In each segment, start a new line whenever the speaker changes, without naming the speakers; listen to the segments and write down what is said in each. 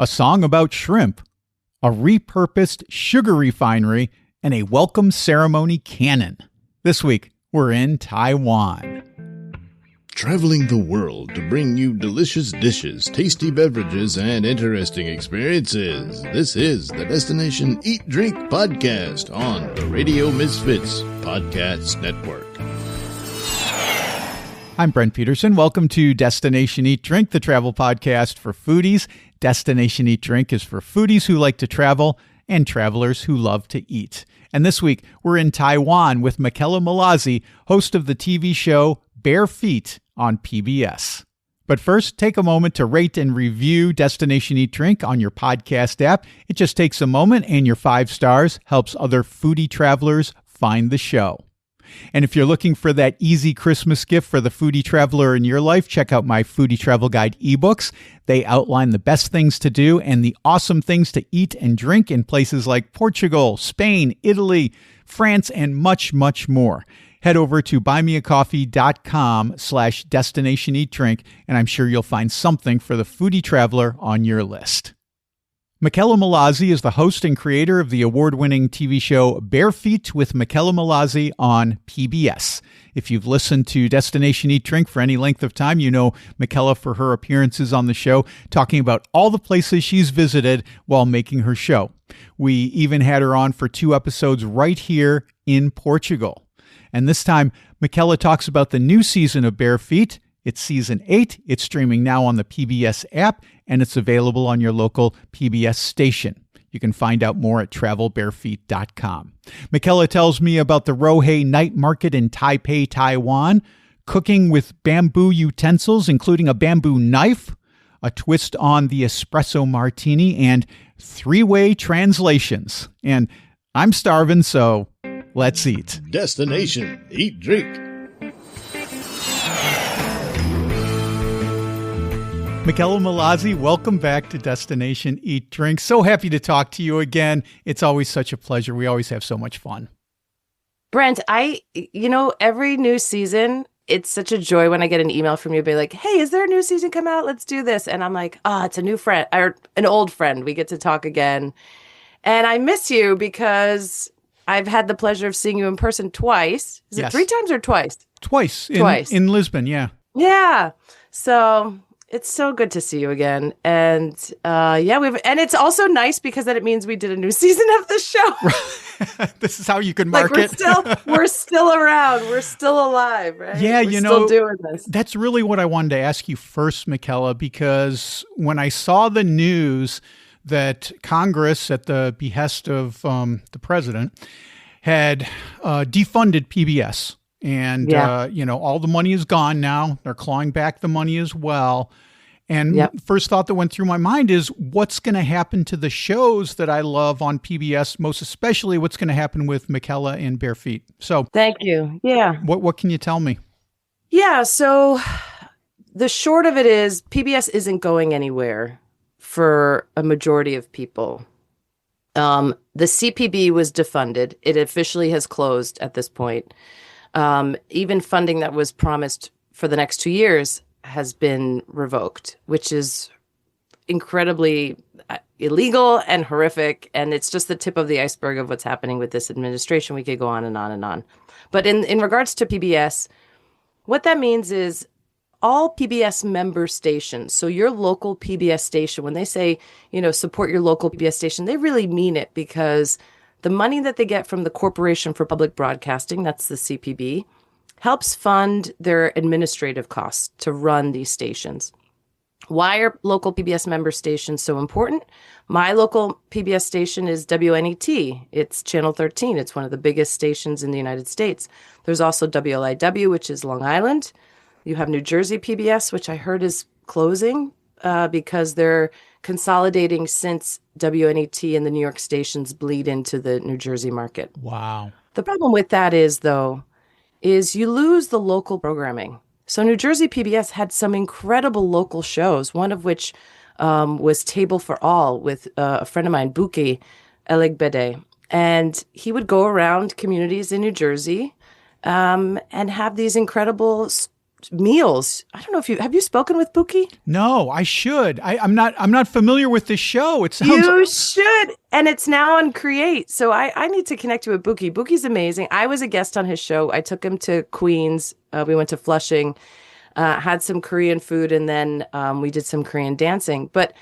a song about shrimp, a repurposed sugar refinery, and a welcome ceremony cannon. This week, we're in Taiwan.
Traveling the world to bring you delicious dishes, tasty beverages, and interesting experiences. This is the Destination Eat Drink Podcast on the Radio Misfits Podcast Network.
I'm Brent Peterson. Welcome to Destination Eat Drink, the travel podcast for foodies. Destination Eat Drink is for foodies who like to travel and travelers who love to eat. And this week, we're in Taiwan with Mickela Mallozzi, host of the TV show Bare Feet on PBS. But first, take a moment to rate and review Destination Eat Drink on your podcast app. It just takes a moment, and your 5 stars helps other foodie travelers find the show. And if you're looking for that easy Christmas gift for the foodie traveler in your life, check out my Foodie Travel Guide ebooks. They outline the best things to do and the awesome things to eat and drink in places like Portugal, Spain, Italy, France, and much, much more. Head over to buymeacoffee.com/destinationeatdrink, and I'm sure you'll find something for the foodie traveler on your list. Mickela Mallozzi is the host and creator of the award-winning TV show Bare Feet with Mickela Mallozzi on PBS. If you've listened to Destination Eat Drink for any length of time, you know Mickela for her appearances on the show, talking about all the places she's visited while making her show. We even had her on for 2 episodes right here in Portugal. And this time, Mickela talks about the new season of Bare Feet. It's season 8. It's streaming now on the PBS app, and it's available on your local PBS station. You can find out more at travelbarefeet.com. Mickela tells me about the Raohe Night Market in Taipei, Taiwan, cooking with bamboo utensils, including a bamboo knife, a twist on the espresso martini, and 3-way translations. And I'm starving, so let's eat.
Destination Eat Drink.
Mickela Mallozzi, welcome back to Destination Eat Drink. So happy to talk to you again. It's always such a pleasure. We always have so much fun.
Brent, every new season, it's such a joy when I get an email from you, be like, hey, is there a new season come out? Let's do this. And I'm like, it's a new friend or an old friend. We get to talk again. And I miss you because I've had the pleasure of seeing you in person twice. Is it 3 times or twice?
Twice.
Twice.
In Lisbon, yeah.
Yeah. So it's so good to see you again. And and it's also nice because then it means we did a new season of the show.
This is how you can market.
We're still around. We're still alive, right?
Yeah,
we're still doing this.
That's really what I wanted to ask you first, Mickela, because when I saw the news that Congress, at the behest of the president, had defunded PBS. And, all the money is gone now. They're clawing back the money as well. And first thought that went through my mind is, what's going to happen to the shows that I love on PBS, most especially what's going to happen with Mickela and Bare Feet? So
thank you. Yeah.
What can you tell me?
Yeah. So the short of it is PBS isn't going anywhere for a majority of people. The CPB was defunded. It officially has closed at this point. Even funding that was promised for the next 2 years has been revoked, which is incredibly illegal and horrific. And it's just the tip of the iceberg of what's happening with this administration. We could go on and on and on. But in regards to PBS, what that means is all PBS member stations, so your local PBS station, when they say, support your local PBS station, they really mean it, because the money that they get from the Corporation for Public Broadcasting, that's the CPB, helps fund their administrative costs to run these stations. Why are local PBS member stations so important? My local PBS station is WNET. It's Channel 13. It's one of the biggest stations in the United States. There's also WLIW, which is Long Island. You have New Jersey PBS, which I heard is closing because they're consolidating since WNET and the New York stations bleed into the New Jersey market.
Wow.
The problem with that is you lose the local programming. So New Jersey PBS had some incredible local shows, one of which was Table for All with a friend of mine, Buki Elegbede. And he would go around communities in New Jersey and have these incredible meals. I don't know if have you spoken with Buki?
No, I should. I'm not familiar with this show. It sounds
You should. And it's now on Create. So I need to connect you with Buki. Buki's amazing. I was a guest on his show. I took him to Queens. We went to Flushing, had some Korean food, and then we did some Korean dancing. But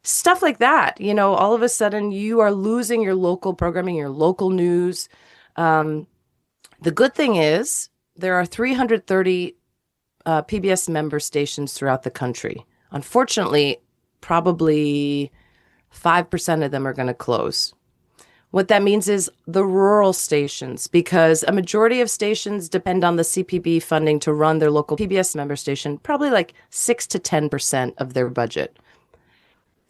stuff like that, all of a sudden you are losing your local programming, your local news. The good thing is there are 330 PBS member stations throughout the country. Unfortunately, probably 5% of them are going to close. What that means is the rural stations, because a majority of stations depend on the CPB funding to run their local PBS member station, probably like 6 to 10% of their budget.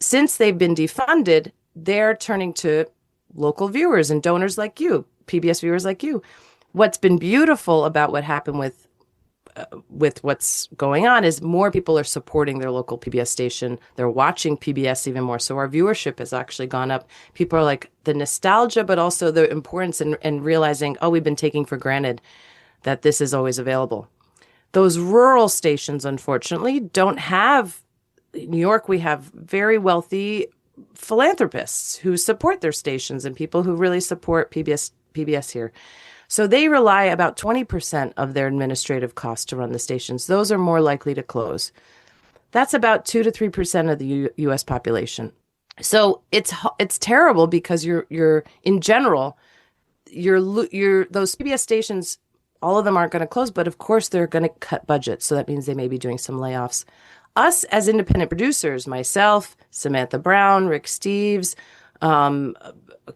Since they've been defunded, they're turning to local viewers and donors like you, PBS viewers like you. What's been beautiful about what happened with what's going on is more people are supporting their local PBS station. They're watching PBS even more. So our viewership has actually gone up. People are like the nostalgia, but also the importance and realizing, we've been taking for granted that this is always available. Those rural stations, unfortunately, don't have. In New York, we have very wealthy philanthropists who support their stations and people who really support PBS here. So they rely about 20% of their administrative costs to run the stations. Those are more likely to close. That's about 2 to 3% of the U.S. population. So it's terrible because you're in general, those PBS stations, all of them aren't going to close, but of course they're going to cut budgets. So that means they may be doing some layoffs. Us as independent producers, myself, Samantha Brown, Rick Steves,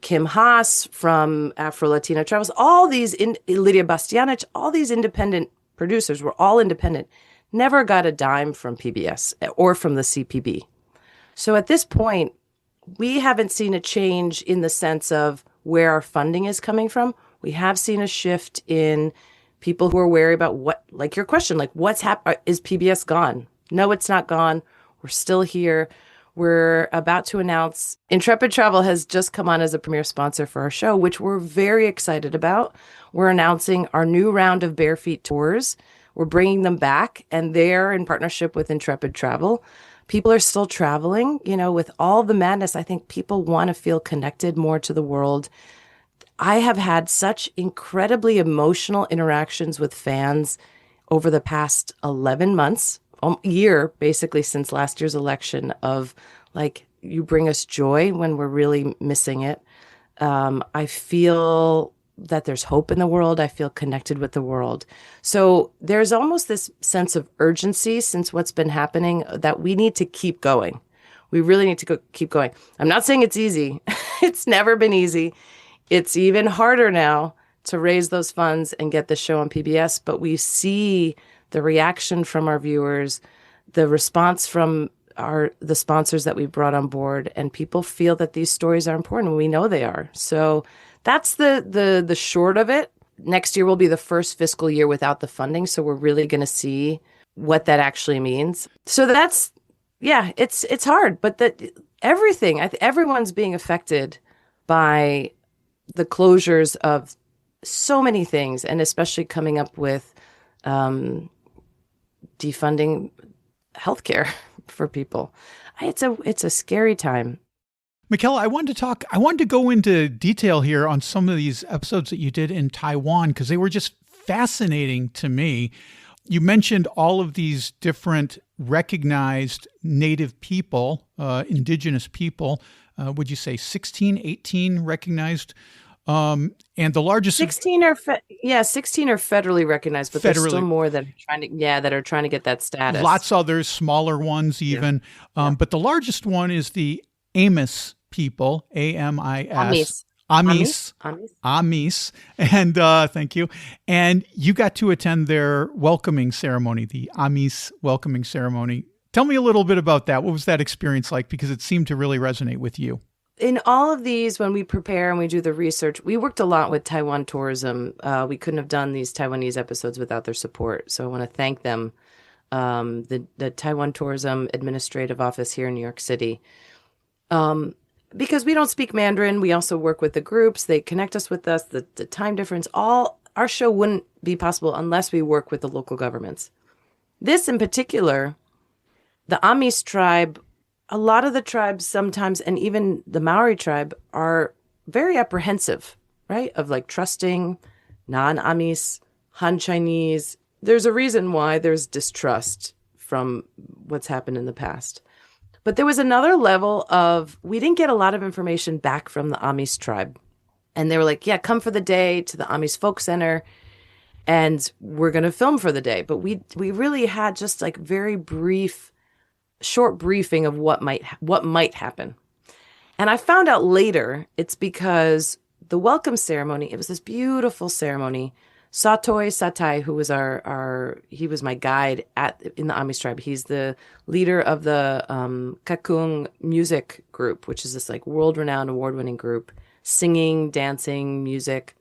Kim Haas from Afro-Latina Travels, all these, Lydia Bastianich, all these independent producers were all independent, never got a dime from PBS or from the CPB. So at this point, we haven't seen a change in the sense of where our funding is coming from. We have seen a shift in people who are wary about what, like your question, like what's happened, is PBS gone? No, it's not gone. We're still here. We're about to announce Intrepid Travel has just come on as a premier sponsor for our show, which we're very excited about. We're announcing our new round of Bare Feet tours. We're bringing them back, and they're in partnership with Intrepid Travel. People are still traveling, with all the madness. I think people want to feel connected more to the world. I have had such incredibly emotional interactions with fans over the past 11 months. Year, basically, since last year's election of like, you bring us joy when we're really missing it. I feel that there's hope in the world. I feel connected with the world. So there's almost this sense of urgency since what's been happening that we need to keep going. We really need to keep going. I'm not saying it's easy. It's never been easy. It's even harder now to raise those funds and get the show on PBS, but we see the reaction from our viewers, the response from the sponsors that we brought on board, and people feel that these stories are important. We know they are. So that's the short of it. Next year will be the first fiscal year without the funding, so we're really going to see what that actually means. So that's, it's hard, but everything, everyone's being affected by the closures of so many things, and especially coming up with defunding healthcare for people. It's a scary time.
Mickela, I wanted to go into detail here on some of these episodes that you did in Taiwan, because they were just fascinating to me. You mentioned all of these different recognized native people, indigenous people. Would you say 16, 18 recognized? And the largest
16 are 16 are federally recognized, but there's still more that are trying to get that status.
Lots others, smaller ones even. But the largest one is the Amis people, AMIS. Amis. And thank you. And you got to attend their welcoming ceremony, the Amis welcoming ceremony. Tell me a little bit about that. What was that experience like? Because it seemed to really resonate with you.
In all of these, when we prepare and we do the research, we worked a lot with Taiwan tourism. We couldn't have done these Taiwanese episodes without their support. So I want to thank them, the Taiwan Tourism Administrative Office here in New York City. Because we don't speak Mandarin, we also work with the groups. They connect us with us, the time difference. All our show wouldn't be possible unless we work with the local governments. this in particular, the Amis tribe, a lot of the tribes sometimes, and even the Maori tribe, are very apprehensive, right? Of like trusting non-Amis, Han Chinese. There's a reason why there's distrust from what's happened in the past. But there was another level of, we didn't get a lot of information back from the Amis tribe. And they were like, yeah, come for the day to the Amis Folk Center and we're going to film for the day. But we really had just like very brief, short briefing of what might happen. And I found out later it's because the welcome ceremony, it was this beautiful ceremony. Satoi Satai, who was he was my guide in the Amis tribe. He's the leader of the Kakung music group, which is this like world-renowned, award-winning group, singing, dancing, music.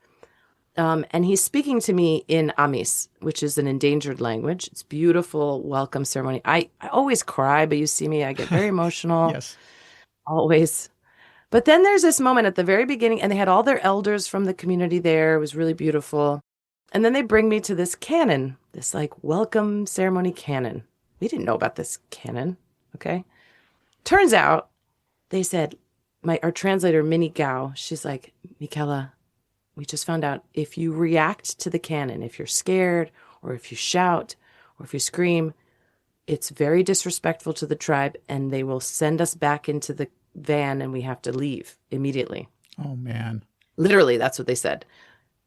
And he's speaking to me in Amis, which is an endangered language. It's beautiful welcome ceremony. I always cry, but you see me, I get very emotional.
Yes.
Always. But then there's this moment at the very beginning, and they had all their elders from the community there. It was really beautiful. And then they bring me to this canon, this like welcome ceremony canon. We didn't know about this canon, okay? Turns out, they said, our translator, Minnie Gao, she's like, Mickela, we just found out if you react to the canon, if you're scared, or if you shout, or if you scream, it's very disrespectful to the tribe, and they will send us back into the van, and we have to leave immediately.
Oh, man.
Literally, that's what they said.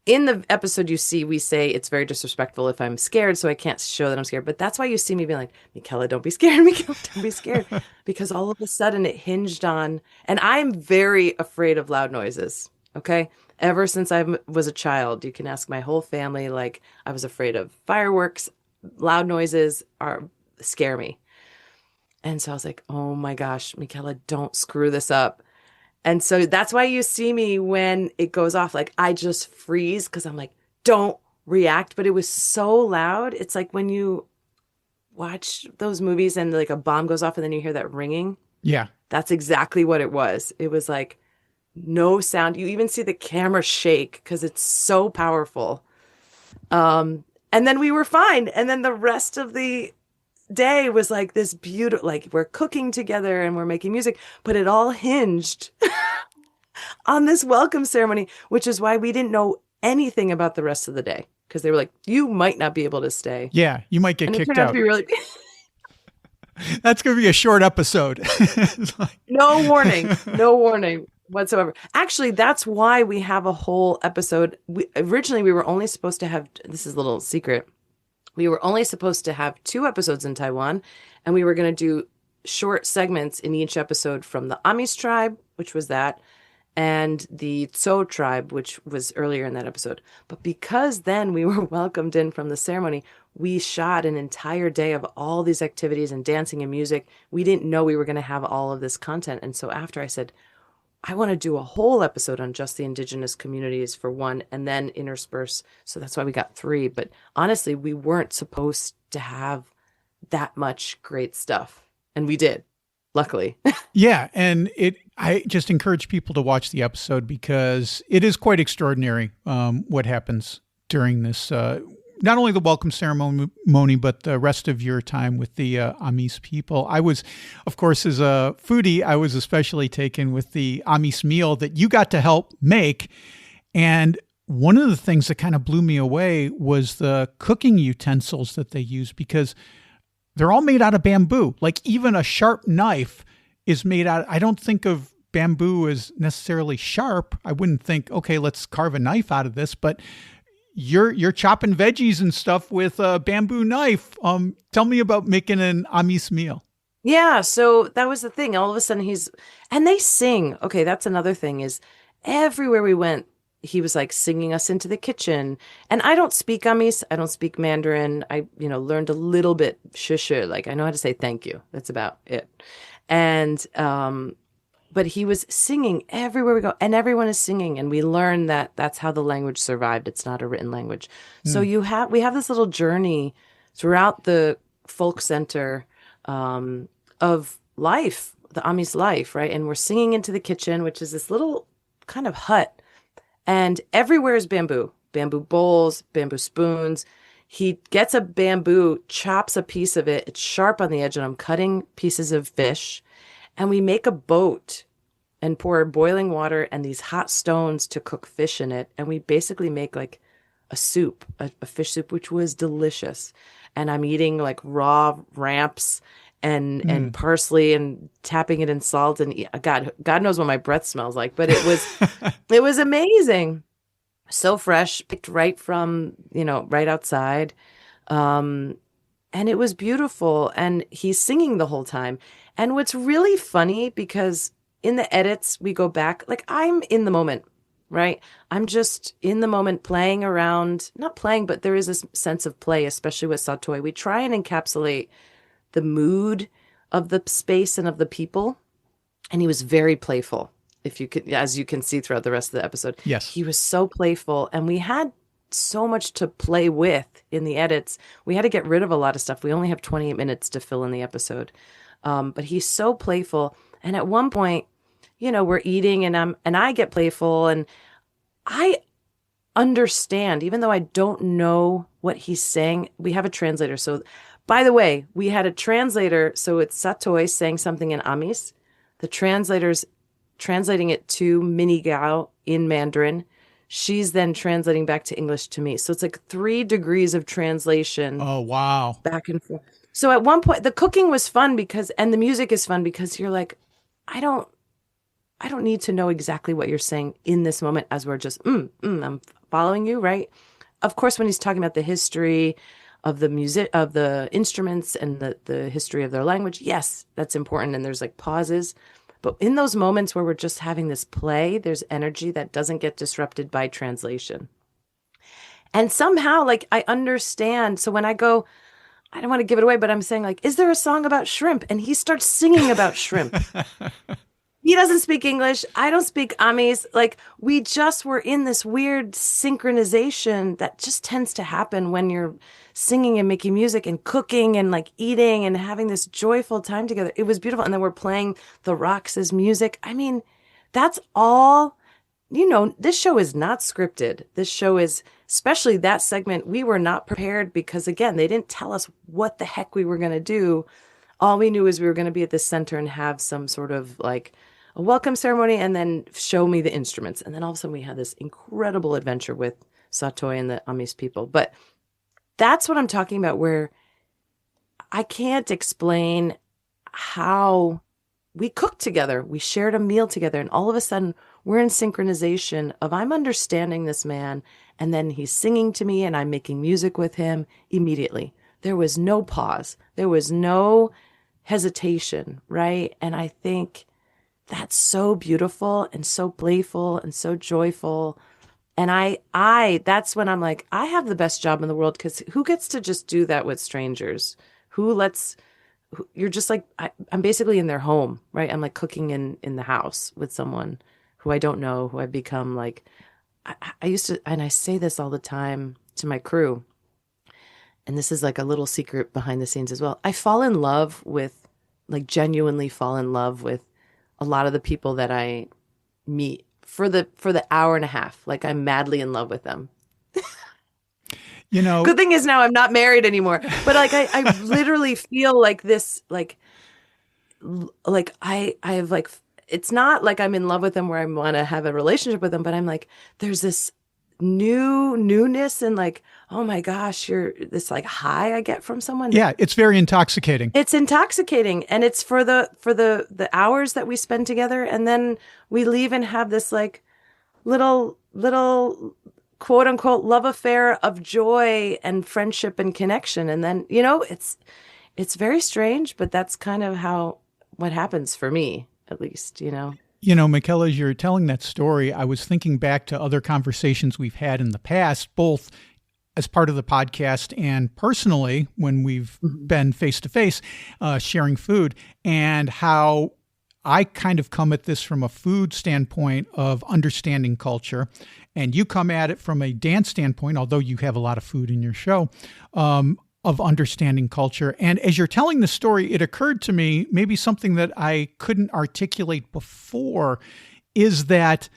In the episode we say it's very disrespectful if I'm scared, so I can't show that I'm scared. But that's why you see me being like, Mickela, don't be scared. Mickela, don't be scared. Because all of a sudden it hinged on, and I'm very afraid of loud noises, okay? Ever since I was a child, you can ask my whole family, like I was afraid of fireworks, loud noises scare me. And so I was like, oh my gosh, Mickela, don't screw this up. And so that's why you see me when it goes off, like I just freeze because I'm like, don't react. But it was so loud. It's like when you watch those movies and like a bomb goes off and then you hear that ringing.
Yeah.
That's exactly what it was. It was like no sound. You even see the camera shake because it's so powerful. And then we were fine. And then the rest of the day was like this beautiful, like we're cooking together and we're making music, but it all hinged on this welcome ceremony, which is why we didn't know anything about the rest of the day because they were like, you might not be able to stay.
Yeah, you might get kicked out.
To be really...
That's going to be a short episode.
No warning whatsoever. Actually, that's why we have a whole episode. Originally, we were only supposed to have, this is a little secret, we were only supposed to have 2 episodes in Taiwan, and we were going to do short segments in each episode from the Amis tribe, which was that, and the Tso tribe, which was earlier in that episode. But because then we were welcomed in from the ceremony, we shot an entire day of all these activities and dancing and music. We didn't know we were going to have all of this content. And so after I said, I want to do a whole episode on just the indigenous communities for one, and then intersperse. So that's why we got 3. But honestly, we weren't supposed to have that much great stuff. And we did, luckily.
Yeah. And I just encourage people to watch the episode because it is quite extraordinary what happens during this, not only the welcome ceremony, but the rest of your time with the Amis people. I was, of course, as a foodie, I was especially taken with the Amis meal that you got to help make. And one of the things that kind of blew me away was the cooking utensils that they use because they're all made out of bamboo. Like even a sharp knife is made out. I don't think of bamboo as necessarily sharp. I wouldn't think, okay, let's carve a knife out of this, but you're chopping veggies and stuff with a bamboo knife. Tell me about making an Amis meal.
Yeah, so that was the thing. All of a sudden and they sing. Okay, that's another thing is everywhere we went, he was like singing us into the kitchen. And I don't speak Amis. I don't speak Mandarin. I, learned a little bit shushu. Like I know how to say thank you. That's about it. And, but he was singing everywhere we go, and everyone is singing. And we learned that that's how the language survived. It's not a written language. So we have this little journey throughout the folk center of life, the Amis life, right? And we're singing into the kitchen, which is this little kind of hut. And everywhere is bamboo bowls, bamboo spoons. He gets a bamboo, chops a piece of it. It's sharp on the edge, and I'm cutting pieces of fish. And we make a boat and pour boiling water and these hot stones to cook fish in it. And we basically make like a soup, a fish soup, which was delicious. And I'm eating like raw ramps and parsley and tapping it in salt. And God knows what my breath smells like, but it was amazing. So fresh, picked right from, right outside. And it was beautiful. And he's singing the whole time. And what's really funny, because in the edits, we go back, like I'm in the moment, right? I'm just in the moment playing around, not playing, but there is a sense of play, especially with Satoy. We try and encapsulate the mood of the space and of the people. And he was very playful, if you could, as you can see throughout the rest of the episode.
Yes.
He was so playful, and we had so much to play with in the edits. We had to get rid of a lot of stuff. We only have 28 minutes to fill in the episode. But he's so playful. And at one point, we're eating and I get playful, and I understand, even though I don't know what he's saying. We have a translator. So by the way, we had a translator. So it's Satoy saying something in Amis. The translator's translating it to Minnie Gao in Mandarin. She's then translating back to English to me. So it's like 3 degrees of translation.
Oh, wow.
Back and forth. So at one point, the cooking was fun and the music is fun because you're like, I don't need to know exactly what you're saying in this moment, as we're just, I'm following you, right? Of course, when he's talking about the history of the music, of the instruments and the history of their language, yes, that's important. And there's like pauses. But in those moments where we're just having this play, there's energy that doesn't get disrupted by translation. And somehow, like, I understand. So when I go, I don't want to give it away, but I'm saying, like, is there a song about shrimp? And he starts singing about shrimp. He doesn't speak English. I don't speak Amis. Like, we just were in this weird synchronization that just tends to happen when you're singing and making music and cooking and like eating and having this joyful time together. It was beautiful. And then we're playing the rocks as music. I mean, that's all, this show is not scripted. This show is, especially that segment, we were not prepared because, again, they didn't tell us what the heck we were going to do. All we knew is we were going to be at the center and have some sort of like a welcome ceremony and then show me the instruments. And then all of a sudden we had this incredible adventure with Satoy and the Amis people. But that's what I'm talking about, where I can't explain how we cooked together. We shared a meal together, and all of a sudden we're in synchronization of I'm understanding this man, and then he's singing to me and I'm making music with him immediately. There was no pause. There was no hesitation, right? And I think that's so beautiful and so playful and so joyful. And I that's when I'm like, I have the best job in the world, because who gets to just do that with strangers? You're just like, I'm basically in their home, right? I'm like cooking in the house with someone who I don't know, who I've become like, I used to, and I say this all the time to my crew, and this is like a little secret behind the scenes as well. I fall in love with, like genuinely fall in love with a lot of the people that I meet for the hour and a half. Like I'm madly in love with them. Good thing is now I'm not married anymore. But like I literally feel like this, like I have like, it's not like I'm in love with them where I want to have a relationship with them, but I'm like, there's this newness and like, oh my gosh, you're this like high I get from someone.
Yeah, it's very intoxicating.
It's intoxicating, and it's for the hours that we spend together, and then we leave and have this like little quote unquote love affair of joy and friendship and connection, and then it's very strange, but that's kind of what happens for me, at least.
Mickela, as you're telling that story, I was thinking back to other conversations we've had in the past, both as part of the podcast and personally when we've been face-to-face sharing food, and how I kind of come at this from a food standpoint of understanding culture, and you come at it from a dance standpoint, although you have a lot of food in your show, of understanding culture. And as you're telling the story, it occurred to me, maybe something that I couldn't articulate before, is that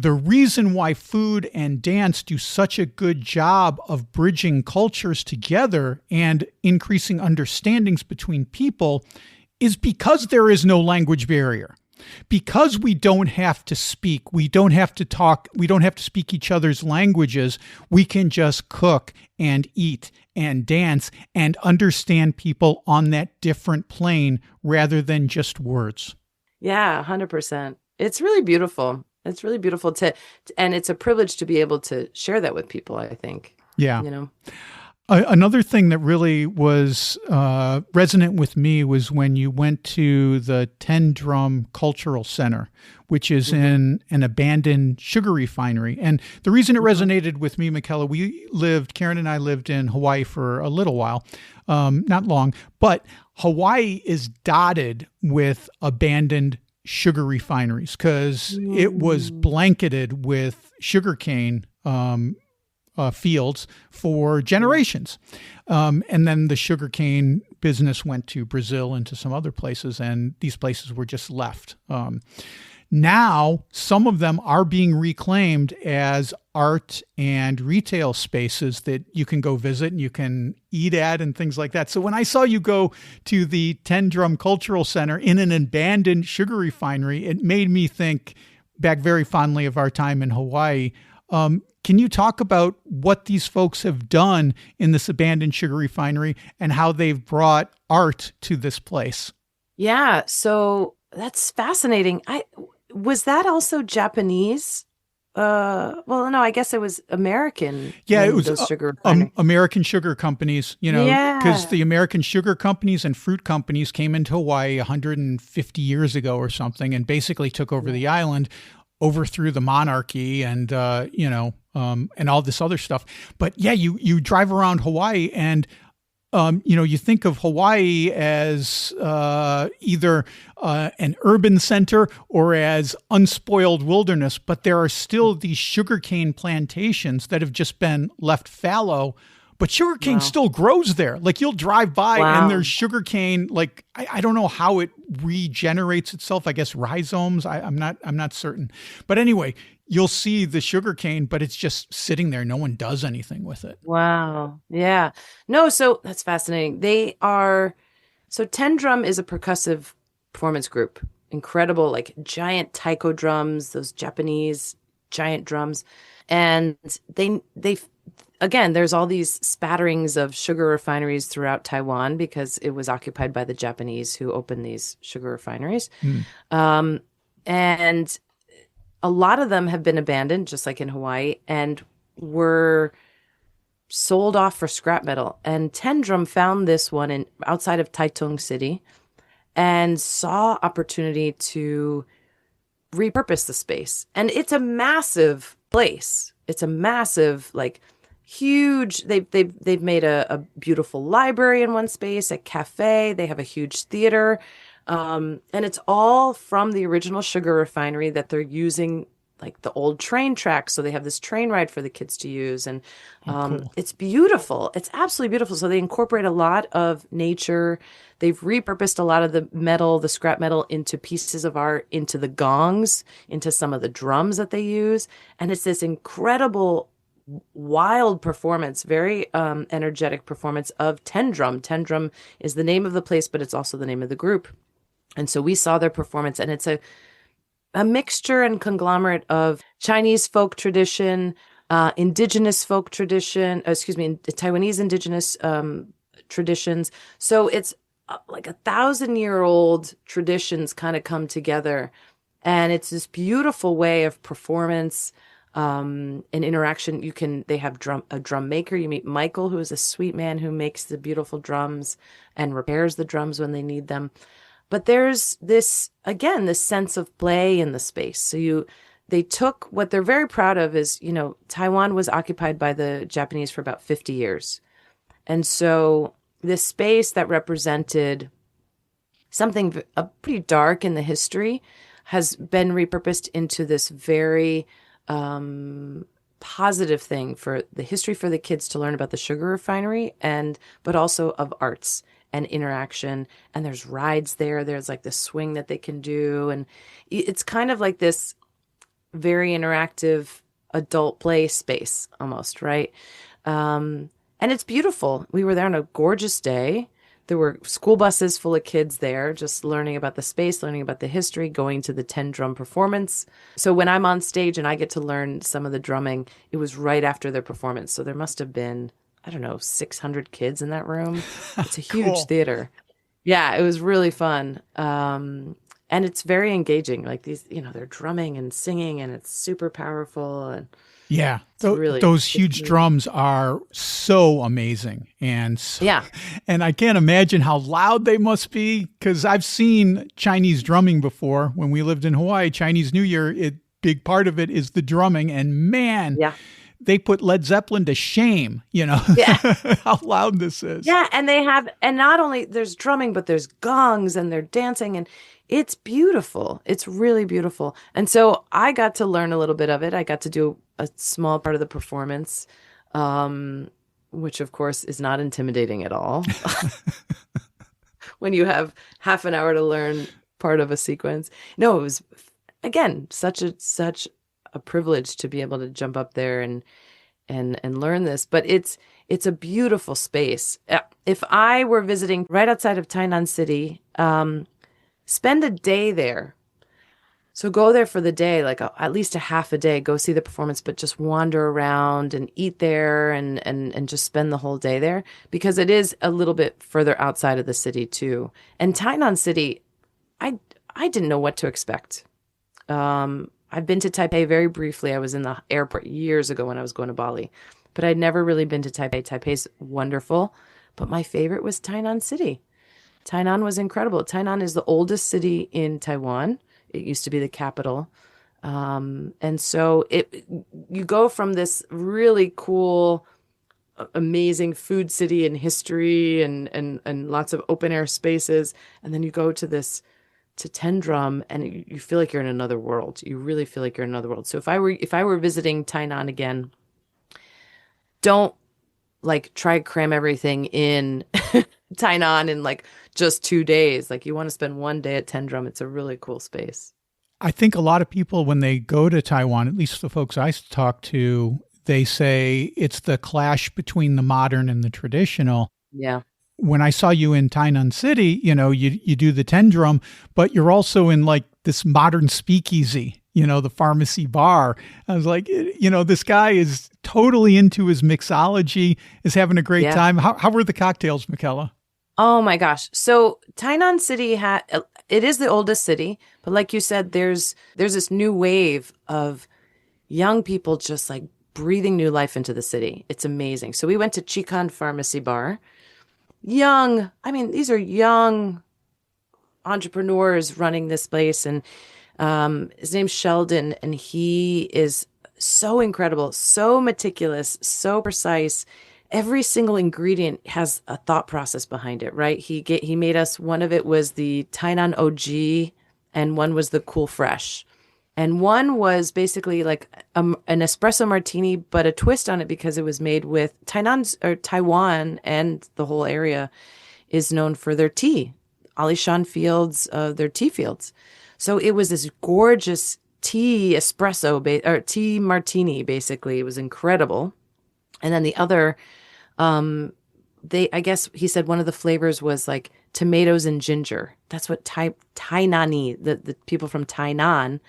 the reason why food and dance do such a good job of bridging cultures together and increasing understandings between people is because there is no language barrier. Because we don't have to speak, we don't have to talk, we don't have to speak each other's languages, we can just cook and eat and dance and understand people on that different plane rather than just words.
Yeah, 100%. It's really beautiful. It's really beautiful and it's a privilege to be able to share that with people, I think.
Yeah.
You know?
Another thing that really was resonant with me was when you went to the 10 Drum Cultural Center, which is in an abandoned sugar refinery. And the reason it resonated with me, Mickela, Karen and I lived in Hawaii for a little while, not long, but Hawaii is dotted with abandoned sugar refineries because it was blanketed with sugarcane fields for generations. And then the sugarcane business went to Brazil and to some other places, and these places were just left. Now, some of them are being reclaimed as art and retail spaces that you can go visit and you can eat at and things like that. So when I saw you go to the 10 Drum Cultural Center in an abandoned sugar refinery, it made me think back very fondly of our time in Hawaii. Can you talk about what these folks have done in this abandoned sugar refinery and how they've brought art to this place?
Yeah, so that's fascinating. Was that also Japanese? Well, no, I guess it was American.
Yeah, it was
those sugar
American sugar companies, because the American sugar companies and fruit companies came into Hawaii 150 years ago or something and basically took over the island, overthrew the monarchy and, and all this other stuff. But yeah, you drive around Hawaii and, you think of Hawaii as either an urban center or as unspoiled wilderness, but there are still these sugarcane plantations that have just been left fallow. But sugarcane still grows there. Like you'll drive by and there's sugarcane. Like I don't know how it regenerates itself. I guess rhizomes. I'm not certain. But anyway, you'll see the sugarcane, but it's just sitting there. No one does anything with it.
Wow. Yeah. No. So that's fascinating. 10 Drum is a percussive performance group. Incredible, like giant taiko drums, those Japanese giant drums, and they. Again, there's all these spatterings of sugar refineries throughout Taiwan because it was occupied by the Japanese who opened these sugar refineries. And a lot of them have been abandoned, just like in Hawaii, and were sold off for scrap metal. And 10 Drum found this one outside of Taitung City and saw opportunity to repurpose the space. And it's a massive place. It's a massive, huge. They've made a beautiful library in one space, a cafe. They have a huge theater, and it's all from the original sugar refinery that they're using, like the old train tracks. So they have this train ride for the kids to use, and cool. It's beautiful. It's absolutely beautiful. So they incorporate a lot of nature. They've repurposed a lot of the metal, the scrap metal, into pieces of art, into the gongs, into some of the drums that they use, and it's this incredible, wild performance, very energetic performance of 10 Drum. 10 Drum is the name of the place, but it's also the name of the group. And so we saw their performance, and it's a mixture and conglomerate of Chinese folk tradition, indigenous folk tradition, Taiwanese indigenous traditions. So it's like 1,000-year-old traditions kind of come together. And it's this beautiful way of performance, and interaction. They have a drum maker. You meet Michael, who is a sweet man who makes the beautiful drums and repairs the drums when they need them. But there's this sense of play in the space. So they took what they're very proud of is, Taiwan was occupied by the Japanese for about 50 years. And so this space that represented something pretty dark in the history has been repurposed into this very positive thing for the history for the kids to learn about the sugar refinery but also of arts and interaction. And there's rides there. There's like this swing that they can do. And it's kind of like this very interactive adult play space almost, right? And it's beautiful. We were there on a gorgeous day. There were school buses full of kids there, just learning about the space, learning about the history, going to the 10 drum performance. So when I'm on stage and I get to learn some of the drumming, it was right after their performance. So there must have been, I don't know, 600 kids in that room. It's a huge
Cool.
theater. Yeah, it was really fun. And it's very engaging. Like these, they're drumming and singing and it's super powerful. And
Yeah,
really,
those
it's
huge
really,
drums are so amazing, and
yeah.
and I can't imagine how loud they must be because I've seen Chinese drumming before. When we lived in Hawaii, Chinese New Year, big part of it is the drumming, and man,
Yeah.
they put Led Zeppelin to shame.
Yeah.
How loud this is.
Yeah. And not only there's drumming, but there's gongs and they're dancing and it's beautiful. It's really beautiful. And so I got to learn a little bit of it. I got to do a small part of the performance, which of course is not intimidating at all. When you have half an hour to learn part of a sequence. No, it was again such a privilege to be able to jump up there and learn this. But it's a beautiful space. If I were visiting right outside of Tainan City, spend a day there. So go there for the day, like at least a half a day, go see the performance, but just wander around and eat there and just spend the whole day there because it is a little bit further outside of the city too. And Tainan City, I didn't know what to expect. I've been to Taipei very briefly. I was in the airport years ago when I was going to Bali, but I'd never really been to Taipei. Taipei's wonderful, but my favorite was Tainan City. Tainan was incredible. Tainan is the oldest city in Taiwan. It used to be the capital. And so you go from this really cool, amazing food city and history and lots of open air spaces. And then you go to 10 drum and you feel like you're in another world. You really feel like you're in another world. So if I were visiting Tainan again, don't like try to cram everything in Tainan in like just 2 days. Like you want to spend one day at 10 drum. It's a really cool space.
I think a lot of people, when they go to Taiwan, at least the folks I talk to, they say it's the clash between the modern and the traditional.
Yeah.
When I saw you in Tainan City, you do the 10 drum, but you're also in like this modern speakeasy, the pharmacy bar. I was like, this guy is totally into his mixology, is having a great time. How were the cocktails, Mickela?
Oh my gosh. So Tainan City it is the oldest city, but like you said, there's this new wave of young people just like breathing new life into the city. It's amazing. So we went to Chikan Pharmacy Bar. These are young entrepreneurs running this place. And his name's Sheldon, and he is so incredible, so meticulous, so precise. Every single ingredient has a thought process behind it, right? He made us, one of it was the Tainan OG, and one was the Cool Fresh. And one was basically like an espresso martini, but a twist on it because it was made with Taiwan and the whole area is known for their tea, Alishan fields, their tea fields. So it was this gorgeous tea espresso or tea martini, basically. It was incredible. And then the other, I guess he said one of the flavors was like tomatoes and ginger. That's what Tainani, the people from Tainan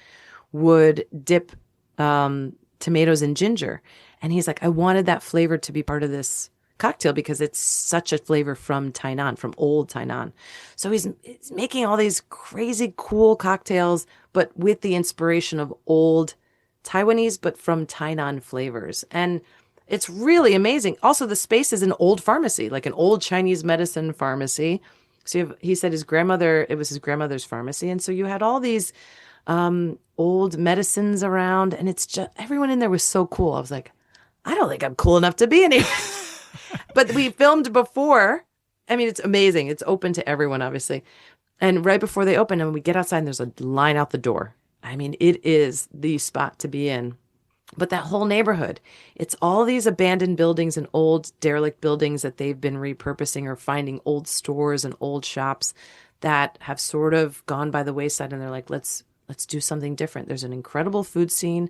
would dip tomatoes and ginger. And he's like, I wanted that flavor to be part of this cocktail because it's such a flavor from Tainan, from old Tainan. So he's making all these crazy cool cocktails, but with the inspiration of old Taiwanese, but from Tainan flavors. And it's really amazing. Also, the space is an old pharmacy, like an old Chinese medicine pharmacy. So he said it was his grandmother's pharmacy. And so you had all these old medicines around, and it's just, everyone in there was so cool. I was like, I don't think I'm cool enough to be in here. But we filmed before. It's amazing. It's open to everyone, obviously. And right before they open, and we get outside, and there's a line out the door. It is the spot to be in. But that whole neighborhood, it's all these abandoned buildings and old derelict buildings that they've been repurposing or finding old stores and old shops that have sort of gone by the wayside. And they're like, let's let's do something different. There's an incredible food scene.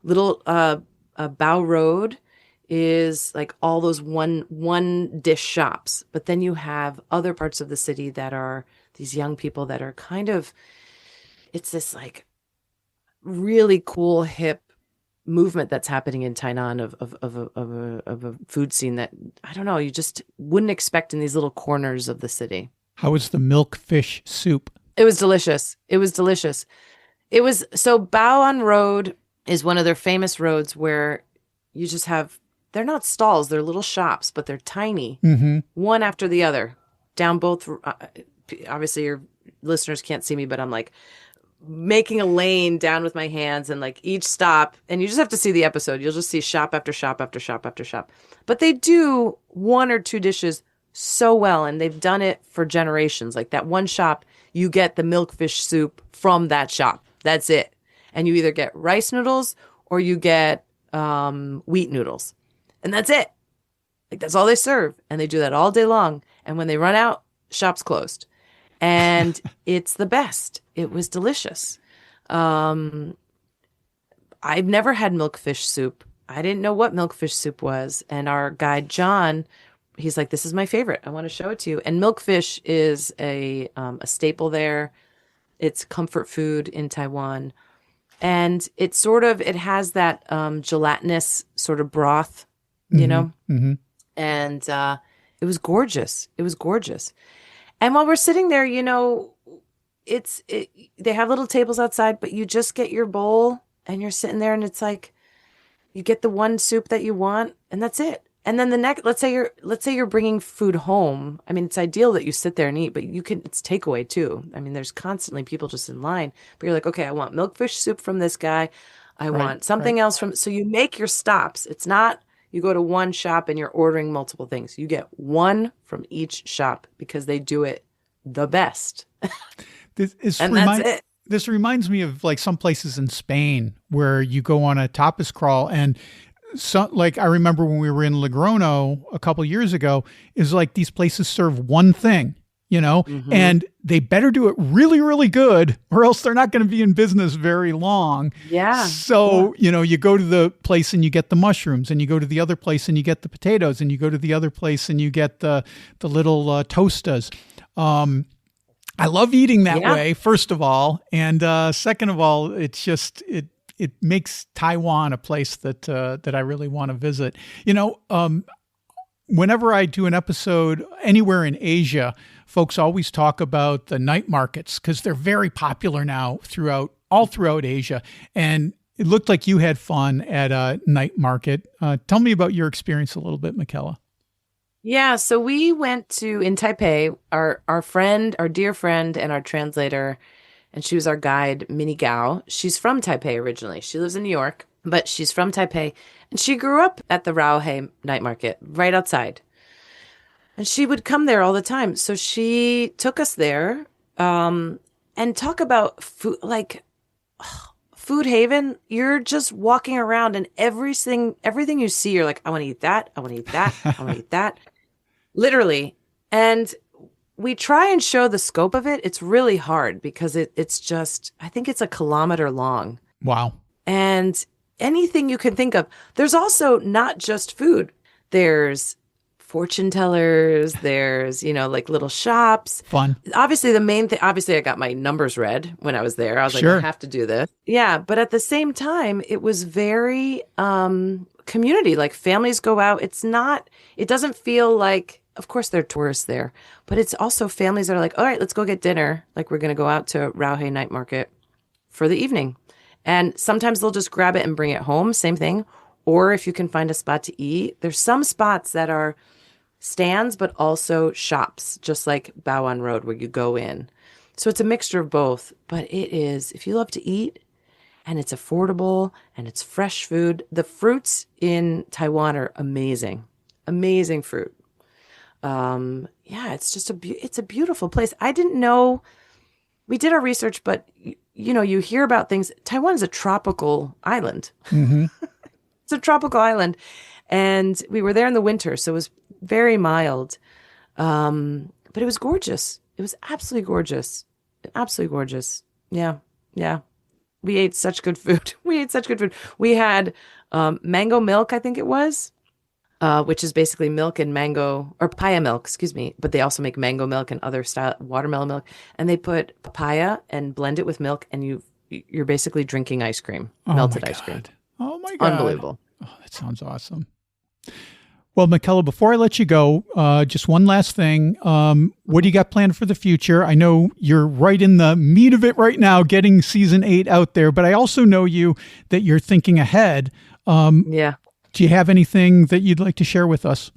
Little Bao Road is like all those one dish shops, but then you have other parts of the city that are these young people that are kind of, it's this like really cool hip movement that's happening in Tainan of a food scene that, I don't know, you just wouldn't expect in these little corners of the city.
How was the milkfish soup?
It was delicious. It was delicious. It was, so Baoan Road is one of their famous roads where you just have, they're not stalls, they're little shops, but they're tiny, one after the other, down both. Obviously, your listeners can't see me, but I'm like making a lane down with my hands, and like each stop, and you just have to see the episode. You'll just see shop after shop after shop after shop. But they do one or two dishes so well, and they've done it for generations. Like that one shop, you get the milkfish soup from that shop. That's it. And you either get rice noodles or you get wheat noodles. And that's it. Like that's all they serve. And they do that all day long. And when they run out, shop's closed. And it's the best. It was delicious. I've never had milkfish soup. I didn't know what milkfish soup was. And our guide, John, he's like, this is my favorite. I want to show it to you. And milkfish is a staple there. It's comfort food in Taiwan. And it has that gelatinous sort of broth, you know?
Mm-hmm.
And it was gorgeous. It was gorgeous. And while we're sitting there, you know, they have little tables outside, but you just get your bowl and you're sitting there and it's like, you get the one soup that you want and that's it. And then the next, let's say you're bringing food home. I mean, it's ideal that you sit there and eat, but it's takeaway too. I mean, there's constantly people just in line, but you're like, okay, I want milkfish soup from this guy. I want something else so you make your stops. It's not, you go to one shop and you're ordering multiple things. You get one from each shop because they do it the best.
That's it. This reminds me of like some places in Spain where you go on a tapas crawl and like I remember when we were in Logrono a couple of years ago, is like these places serve one thing, you know, and they better do it really, really good or else they're not going to be in business very long.
Yeah.
So, you know, you go to the place and you get the mushrooms and you go to the other place and you get the potatoes and you go to the other place and you get the little tostas. I love eating that way, first of all. And second of all, it's just, it makes Taiwan a place that I really want to visit. You know, whenever I do an episode anywhere in Asia, folks always talk about the night markets because they're very popular now all throughout Asia. And it looked like you had fun at a night market. Tell me about your experience a little bit, Mickela.
Yeah, so we went in Taipei, our friend, our dear friend, and our translator. And she was our guide, Minnie Gao. She's from Taipei originally. She lives in New York, but she's from Taipei. And she grew up at the Raohe Night Market right outside. And she would come there all the time. So she took us there and talk about food, like Food Haven. You're just walking around and everything you see, you're like, I want to eat that. I want to eat that. I want to eat that. Literally. And we try and show the scope of it. It's really hard because it's just, I think it's 1 kilometer long.
Wow.
And anything you can think of. There's also not just food. There's fortune tellers. There's, you know, like little shops.
Fun.
Obviously, the main thing, obviously I got my numbers read when I was there. I was like, I have to do this. Yeah. But at the same time, it was very community. Like families go out. It doesn't feel like, of course, there are tourists there, but it's also families that are like, all right, let's go get dinner. Like we're going to go out to Raohe Night Market for the evening. And sometimes they'll just grab it and bring it home. Same thing. Or if you can find a spot to eat, there's some spots that are stands, but also shops, just like Baoan Road where you go in. So it's a mixture of both, but it is, if you love to eat and it's affordable and it's fresh food, the fruits in Taiwan are amazing, amazing fruit. It's just it's a beautiful place. I didn't know, we did our research, but you know, you hear about things. Taiwan is a tropical island. It's a tropical island. And we were there in the winter, so it was very mild. But it was gorgeous. It was absolutely gorgeous. Absolutely gorgeous. Yeah. Yeah. We ate such good food. We had mango milk, I think it was, which is basically milk and mango, or papaya milk, excuse me. But they also make mango milk and other style watermelon milk. And they put papaya and blend it with milk, and you're basically drinking ice cream, melted ice cream.
Oh my God.
Unbelievable.
Oh, that sounds awesome. Well, Mickela, before I let you go, just one last thing. What do you got planned for the future? I know you're right in the meat of it right now, getting season 8 out there, but I also know that you're thinking ahead.
Yeah.
Do you have anything that you'd like to share with us?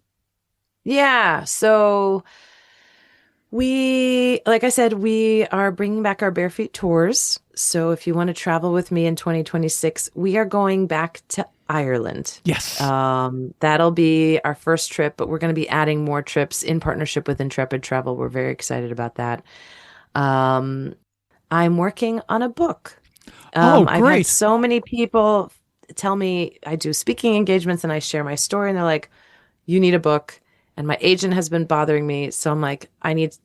Yeah. So like I said, we are bringing back our Bare Feet tours. So if you want to travel with me in 2026, we are going back to Ireland.
Yes.
That'll be our first trip, but we're going to be adding more trips in partnership with Intrepid Travel. We're very excited about that. I'm working on a book.
Great.
I've had so many people tell me I do speaking engagements and I share my story, and they're like, you need a book. And my agent has been bothering me. So I'm like,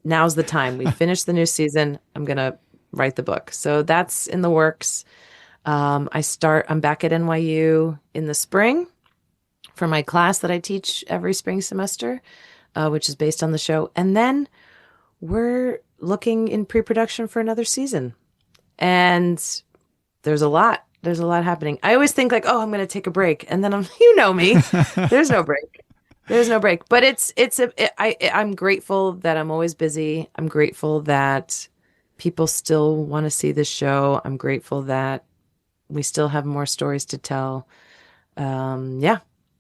now's the time. We finished the new season. I'm going to write the book. So that's in the works. I'm back at NYU in the spring for my class that I teach every spring semester, which is based on the show. And then we're looking in pre-production for another season. And there's a lot happening. I always think like, oh, I'm going to take a break. And then you know me, there's no break. There's no break, but I'm grateful that I'm always busy. I'm grateful that people still want to see this show. I'm grateful that we still have more stories to tell. Yeah.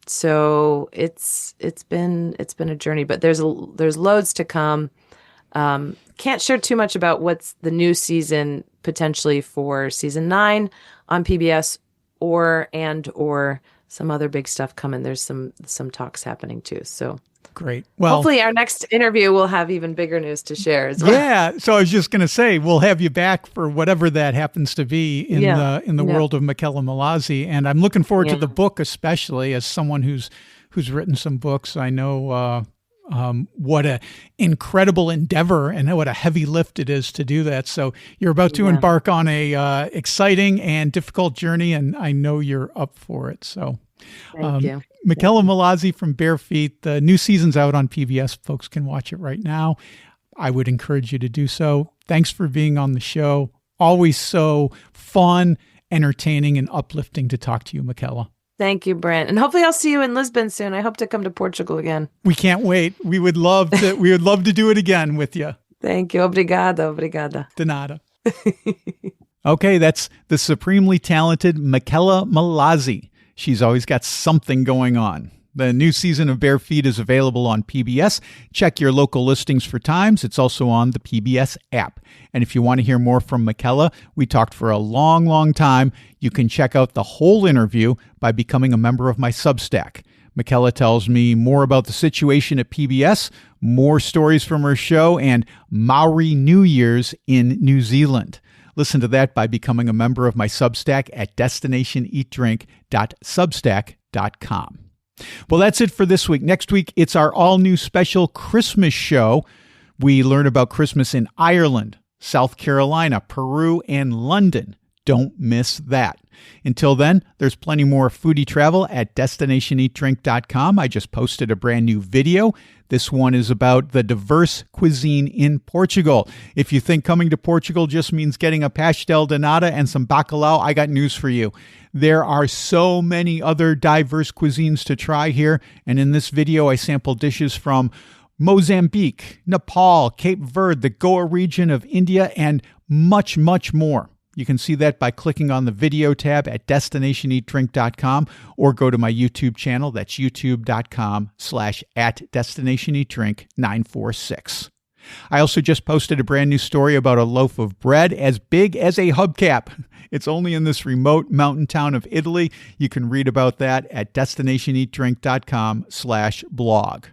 So it's been a journey, but there's loads to come. Can't share too much about what's the new season potentially for season 9 on PBS or some other big stuff coming. There's some talks happening too. So
great. Well,
hopefully our next interview will have even bigger news to share as well.
Yeah. So I was just going to say, we'll have you back for whatever that happens to be in the world of Mickela Mallozzi. And I'm looking forward to the book, especially as someone who's written some books. I know what a incredible endeavor and what a heavy lift it is to do that. So you're about to embark on a exciting and difficult journey, and I know you're up for it. So
thank you.
Mickela Mallozzi from Bare Feet. The new season's out on PBS. Folks can watch it right now. I would encourage you to do so. Thanks for being on the show. Always so fun, entertaining, and uplifting to talk to you, Mickela.
Thank you, Brent. And hopefully I'll see you in Lisbon soon. I hope to come to Portugal again.
We can't wait. We would love to do it again with you.
Thank you. Obrigada.
De nada. Okay, that's the supremely talented Mickela Mallozzi. She's always got something going on. The new season of Bare Feet is available on PBS. Check your local listings for times. It's also on the PBS app. And if you want to hear more from Mickela, we talked for a long, long time. You can check out the whole interview by becoming a member of my Substack. Mickela tells me more about the situation at PBS, more stories from her show, and Maori New Year's in New Zealand. Listen to that by becoming a member of my Substack at destinationeatdrink.substack.com. Well, that's it for this week. Next week, it's our all-new special Christmas show. We learn about Christmas in Ireland, South Carolina, Peru, and London. Don't miss that. Until then, there's plenty more foodie travel at destinationeatdrink.com. I just posted a brand new video. This one is about the diverse cuisine in Portugal. If you think coming to Portugal just means getting a pastel de nata and some bacalhau, I got news for you. There are so many other diverse cuisines to try here, and in this video I sample dishes from Mozambique, Nepal, Cape Verde, the Goa region of India, and much, much more. You can see that by clicking on the video tab at destinationeatdrink.com or go to my YouTube channel. That's youtube.com/@destinationeatdrink946. I also just posted a brand new story about a loaf of bread as big as a hubcap. It's only in this remote mountain town of Italy. You can read about that at destinationeatdrink.com/blog.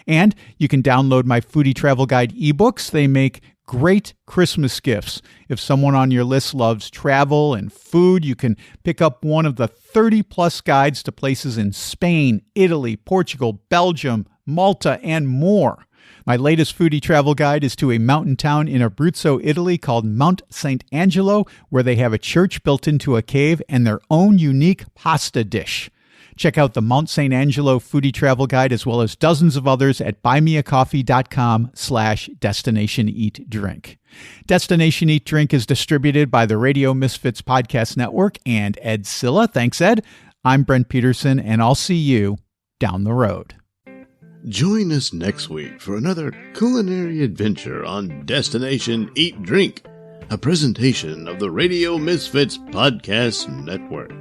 And you can download my Foodie Travel Guide ebooks. They make great Christmas gifts. If someone on your list loves travel and food, you can pick up one of the 30-plus guides to places in Spain, Italy, Portugal, Belgium, Malta, and more. My latest foodie travel guide is to a mountain town in Abruzzo, Italy called Mount St. Angelo, where they have a church built into a cave and their own unique pasta dish. Check out the Mount St. Angelo foodie travel guide as well as dozens of others at buymeacoffee.com/destinationeatdrink. Destination Eat Drink is distributed by the Radio Misfits Podcast Network and Ed Silla. Thanks, Ed. I'm Brent Peterson, and I'll see you down the road.
Join us next week for another culinary adventure on Destination Eat Drink, a presentation of the Radio Misfits Podcast Network.